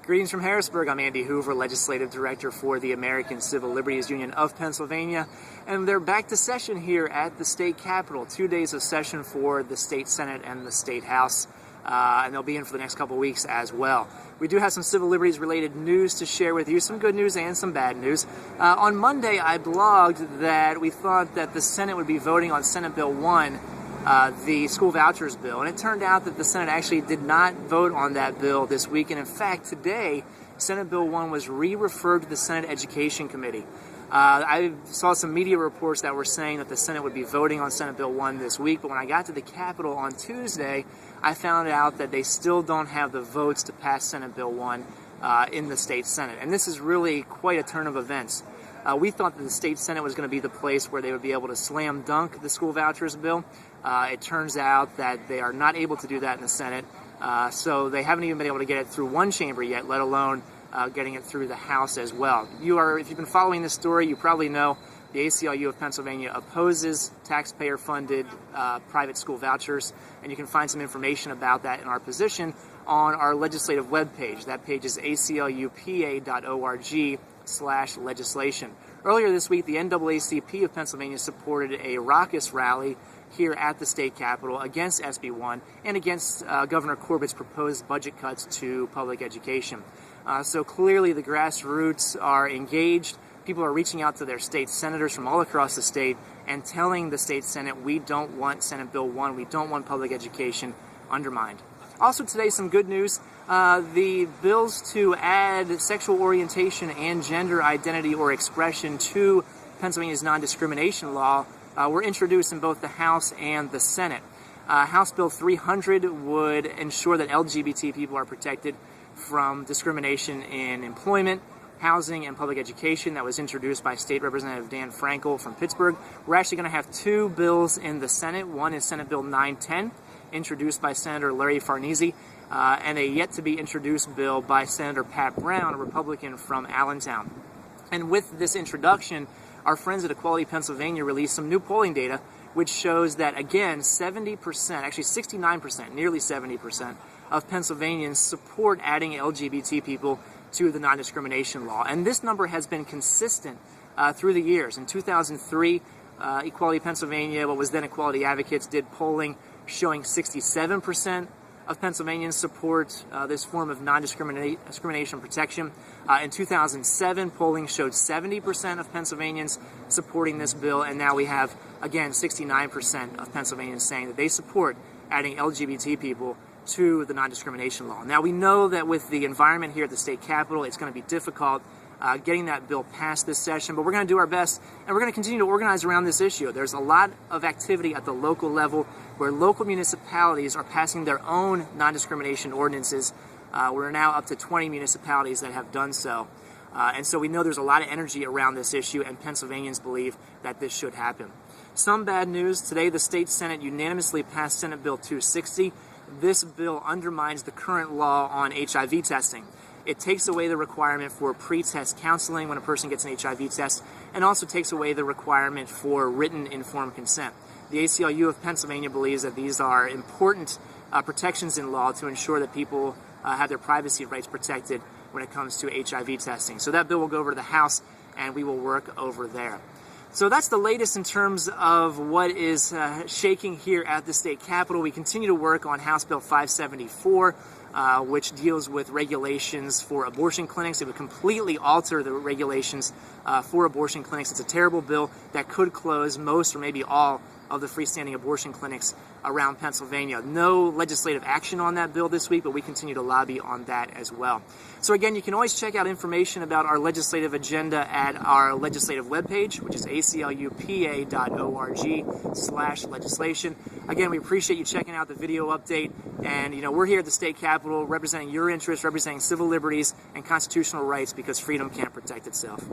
Greetings from Harrisburg. I'm Andy Hoover, Legislative Director for the American Civil Liberties Union of Pennsylvania, and they're back to session here at the state capitol. 2 days of session for the state Senate and the state House, and they'll be in for the next couple weeks as well. We do have some civil liberties related news to share with you, some good news and some bad news. On Monday, I blogged that we thought that the Senate would be voting on Senate Bill 1, the school vouchers bill, and it turned out that the Senate actually did not vote on that bill this week, and in fact today Senate Bill 1 was re-referred to the Senate Education Committee. I saw some media reports that were saying that the Senate would be voting on Senate Bill 1 this week, but when I got to the Capitol on Tuesday, I found out that they still don't have the votes to pass Senate Bill 1 in the state Senate, and this is really quite a turn of events. We thought that the state Senate was going to be the place where they would be able to slam dunk the school vouchers bill. It turns out that they are not able to do that in the Senate, so they haven't even been able to get it through one chamber yet, let alone getting it through the House as well. If you've been following this story, you probably know the ACLU of Pennsylvania opposes taxpayer-funded private school vouchers, and you can find some information about that in our position on our legislative webpage. That page is aclupa.org/legislation. Earlier this week, the NAACP of Pennsylvania supported a raucous rally here at the state capitol against SB 1 and against Governor Corbett's proposed budget cuts to public education. So clearly the grassroots are engaged. People are reaching out to their state senators from all across the state and telling the state Senate, we don't want Senate Bill 1, we don't want public education undermined. Also today, some good news. The bills to add sexual orientation and gender identity or expression to Pennsylvania's non-discrimination law were introduced in both the House and the Senate. House Bill 300 would ensure that LGBT people are protected from discrimination in employment, housing, and public education. That was introduced by State Representative Dan Frankel from Pittsburgh. We're actually going to have two bills in the Senate. One is Senate Bill 910, introduced by Senator Larry Farnese, and a yet-to-be-introduced bill by Senator Pat Brown, a Republican from Allentown. And with this introduction, our friends at Equality Pennsylvania released some new polling data, which shows that, again, 70%, actually 69%, nearly 70% of Pennsylvanians support adding LGBT people to the non-discrimination law. And this number has been consistent through the years. In 2003, Equality Pennsylvania, what was then Equality Advocates, did polling showing 67% of Pennsylvanians support this form of non-discrimination protection. In 2007, polling showed 70% of Pennsylvanians supporting this bill, and now we have, again, 69% of Pennsylvanians saying that they support adding LGBT people to the non-discrimination law. Now, we know that with the environment here at the state capitol, it's going to be difficult getting that bill passed this session, but we're going to do our best, and we're going to continue to organize around this issue. There's a lot of activity at the local level where local municipalities are passing their own non-discrimination ordinances. We're now up to 20 municipalities that have done so. And so we know there's a lot of energy around this issue, and Pennsylvanians believe that this should happen. Some bad news. Today, the state Senate unanimously passed Senate Bill 260. This bill undermines the current law on HIV testing. It takes away the requirement for pre-test counseling when a person gets an HIV test, and also takes away the requirement for written informed consent. The ACLU of Pennsylvania believes that these are important protections in law to ensure that people have their privacy rights protected when it comes to HIV testing. So that bill will go over to the House, and we will work over there. So that's the latest in terms of what is shaking here at the state capitol. We continue to work on House Bill 574, which deals with regulations for abortion clinics. It would completely alter the regulations for abortion clinics. It's a terrible bill that could close most or maybe all of the freestanding abortion clinics around Pennsylvania. No legislative action on that bill this week, but we continue to lobby on that as well. So again, you can always check out information about our legislative agenda at our legislative webpage, which is aclupa.org/legislation. Again, we appreciate you checking out the video update, and we're here at the state capitol representing your interests, representing civil liberties and constitutional rights, because freedom can't protect itself.